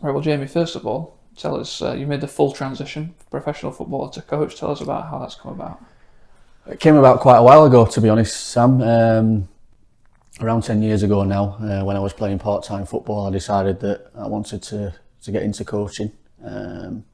Right, well, Jamie, first of all, tell us, you made the full transition from professional footballer to coach. Tell us about how that's come about. It came about quite a while ago, to be honest, Sam. Around 10 years ago now, when I was playing part-time football, I decided that I wanted to get into coaching. And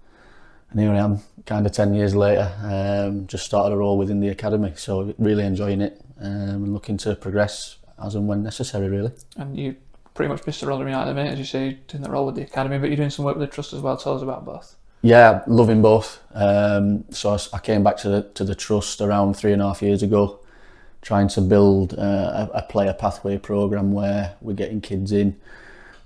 here I am, kind of 10 years later, just started a role within the academy. So really enjoying it and looking to progress as and when necessary, really. And you pretty much missed the role of United, mate, as you say, you're doing the role with the academy, but you're doing some work with the trust as well. Tell us about both. Yeah, loving both. So I came back to the trust around 3.5 years ago, trying to build a player pathway programme where we're getting kids in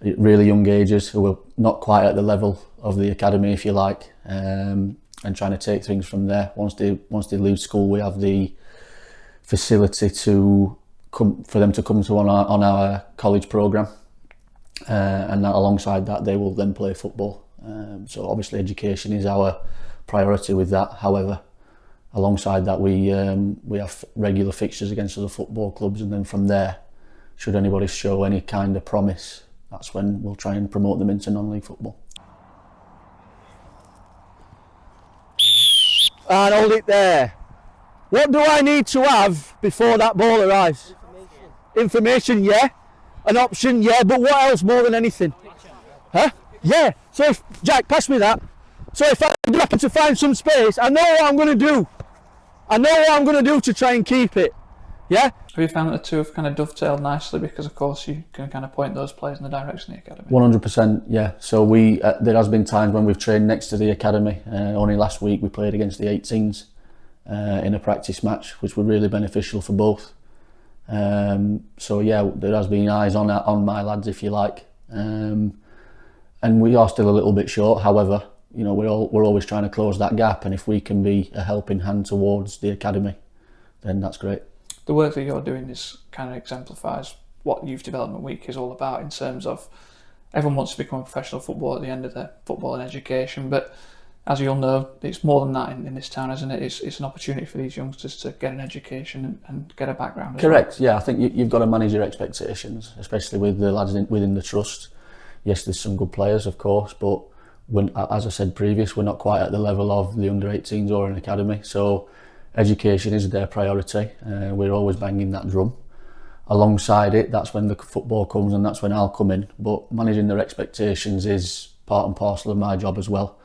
at really young ages who are not quite at the level of the academy, if you like, and trying to take things from there. Once they leave school, we have the facility for them to come to on our college programme, and that, alongside that, they will then play football. So obviously education is our priority with that. However, alongside that, we have regular fixtures against other football clubs, and then from there, should anybody show any kind of promise, that's when we'll try and promote them into non-league football. And hold it there. What do I need to have before that ball arrives? Information, yeah. An option, yeah. But what else more than anything? Huh? Yeah. So if Jack, pass me that. So if I happen to find some space, I know what I'm going to do. I know what I'm going to do to try and keep it. Yeah. Have you found that the two have kind of dovetailed nicely, because of course you can kind of point those players in the direction of the academy? 100%, yeah. So there has been times when we've trained next to the academy. Only last week we played against the 18s in a practice match, which were really beneficial for both. So yeah, there has been eyes on my lads, if you like, and we are still a little bit short. However, you know, we're always trying to close that gap, and if we can be a helping hand towards the academy, then that's great. The work that you're doing is kind of exemplifies what Youth Development Week is all about, in terms of everyone wants to become a professional footballer at the end of their football and education, but as you'll know, it's more than that in this town, isn't it? It's an opportunity for these youngsters to get an education and get a background as Correct, well. Yeah, I think you've got to manage your expectations, especially with the lads within the trust. Yes, there's some good players, of course, but as I said previous, we're not quite at the level of the under-18s or an academy, so education is their priority. We're always banging that drum. Alongside it, that's when the football comes, and that's when I'll come in. But managing their expectations is part and parcel of my job as well.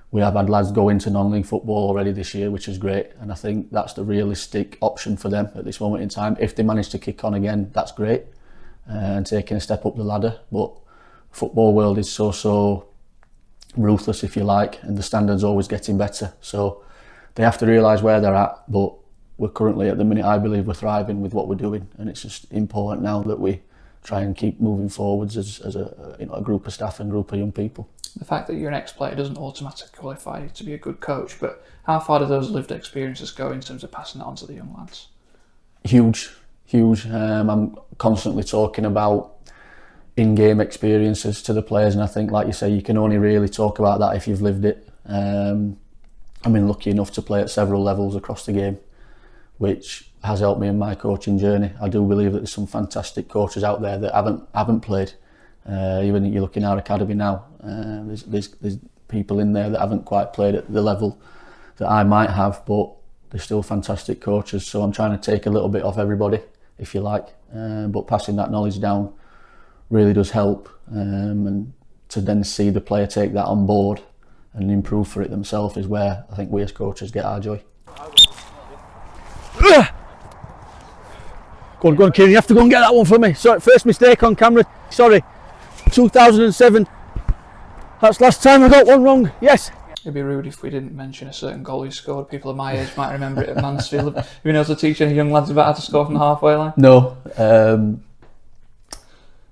We have had lads go into non-league football already this year, which is great, and I think that's the realistic option for them at this moment in time. If they manage to kick on again, that's great, and taking a step up the ladder. But the football world is so ruthless, if you like, and the standard's always getting better. So they have to realise where they're at, but we're currently, at the minute, I believe we're thriving with what we're doing, and it's just important now that we try and keep moving forwards as a group of staff and group of young people. The fact that you're an ex-player doesn't automatically qualify you to be a good coach, but how far do those lived experiences go in terms of passing that on to the young lads? Huge. I'm constantly talking about in-game experiences to the players, and I think, like you say, you can only really talk about that if you've lived it. I've been lucky enough to play at several levels across the game, which has helped me in my coaching journey. I do believe that there's some fantastic coaches out there that haven't played. Even you look in our academy now, there's people in there that haven't quite played at the level that I might have, but they're still fantastic coaches. So I'm trying to take a little bit off everybody, if you like, but passing that knowledge down really does help, and to then see the player take that on board and improve for it themselves is where I think we as coaches get our joy. Go on, Kieran, you have to go and get that one for me. Sorry, first mistake on camera, sorry. 2007, that's last time I got one wrong, yes. It'd be rude if we didn't mention a certain goal you scored. People of my age might remember it at Mansfield. Who knows to teach any young lads about how to score from the halfway line? No,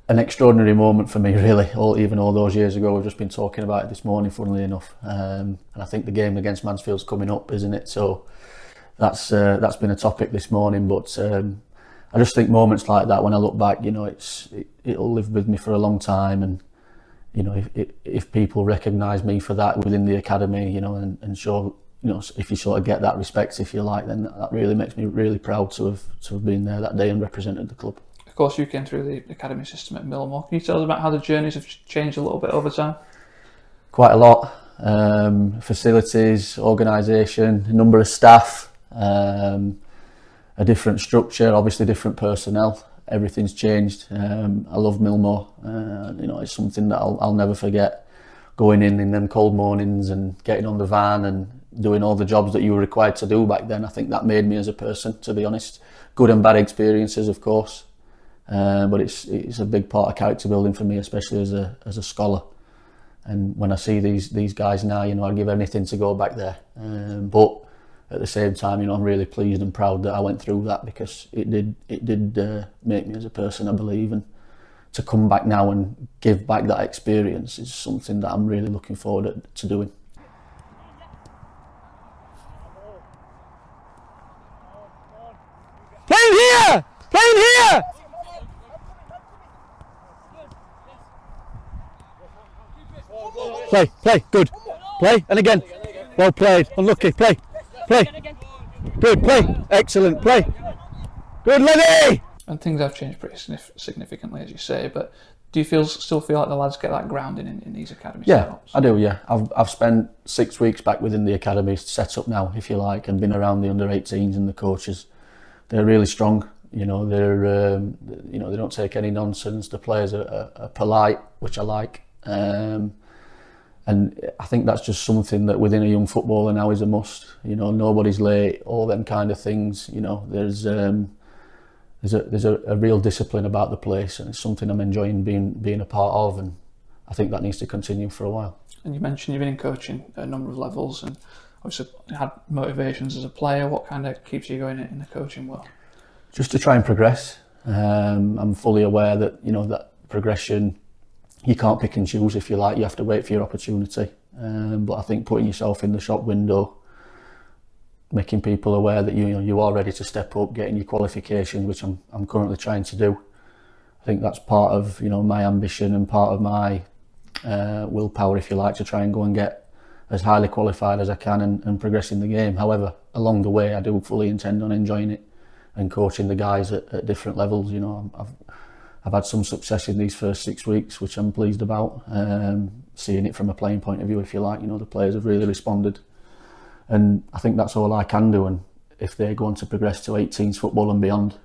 an extraordinary moment for me, really. Even all those years ago, we've just been talking about it this morning, funnily enough, and I think the game against Mansfield's coming up, isn't it? So that's been a topic this morning, but I just think moments like that, when I look back, you know, it'll live with me for a long time, and you know, if people recognise me for that within the academy, you know, and show, you know, if you sort of get that respect, if you like, then that really makes me really proud to have been there that day and represented the club. Of course, you came through the academy system at Millmore. Can you tell us about how the journeys have changed a little bit over time? Quite a lot. Facilities, organisation, number of staff, a different structure, obviously different personnel. Everything's changed. I love Millmore. It's something that I'll never forget. Going in them cold mornings and getting on the van and doing all the jobs that you were required to do back then. I think that made me as a person, to be honest. Good and bad experiences, of course, but it's a big part of character building for me, especially as a scholar. And when I see these guys now, I'd give anything to go back there. But at the same time, I'm really pleased and proud that I went through that, because it did make me as a person, I believe. And to come back now and give back that experience is something that I'm really looking forward to doing. Playing here! Playing here! Play, good. Play, and again. Well played, unlucky, play. Good, play, excellent, play. Good, Lenny! And things have changed pretty significantly, as you say, but do you still feel like the lads get that grounding in these academy setups? I do, yeah. I've spent 6 weeks back within the academy set up now, if you like, and been around the under-18s and the coaches. They're really strong, they're they don't take any nonsense. The players are polite, which I like. And I think that's just something that within a young footballer now is a must. Nobody's late, all them kind of things. There's a real discipline about the place, and it's something I'm enjoying being a part of, and I think that needs to continue for a while. And you mentioned you've been in coaching at a number of levels, and obviously had motivations as a player. What kind of keeps you going in the coaching world? Just to try and progress. I'm fully aware that that progression, you can't pick and choose, if you like. You have to wait for your opportunity. But I think putting yourself in the shop window, making people aware that you are ready to step up, getting your qualifications, which I'm currently trying to do. I think that's part of my ambition and part of my willpower, if you like, to try and go and get as highly qualified as I can and progress in the game. However, along the way, I do fully intend on enjoying it and coaching the guys at different levels. I've had some success in these first 6 weeks, which I'm pleased about. Seeing it from a playing point of view, if you like, the players have really responded, and I think that's all I can do. And if they go on to progress to 18s football and beyond,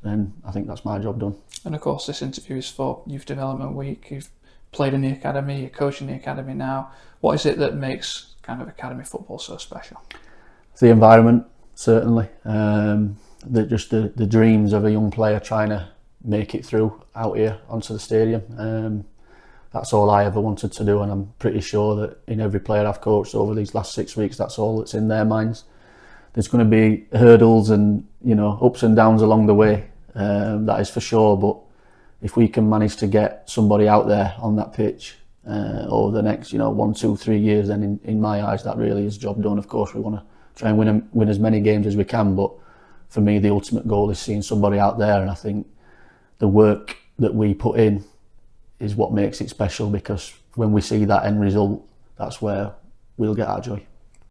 then I think that's my job done. And of course, this interview is for Youth Development Week. You've played in the academy, you're coaching the academy now. What is it that makes kind of academy football so special? The environment, certainly. The dreams of a young player trying to make it through out here onto the stadium. That's all I ever wanted to do, and I'm pretty sure that in every player I've coached over these last 6 weeks, that's all that's in their minds. There's going to be hurdles and ups and downs along the way, that is for sure. But if we can manage to get somebody out there on that pitch over the next 1, 2, 3 years, then in my eyes that really is job done. Of course, we want to try and win as many games as we can, but for me the ultimate goal is seeing somebody out there, and I think the work that we put in is what makes it special, because when we see that end result, that's where we'll get our joy.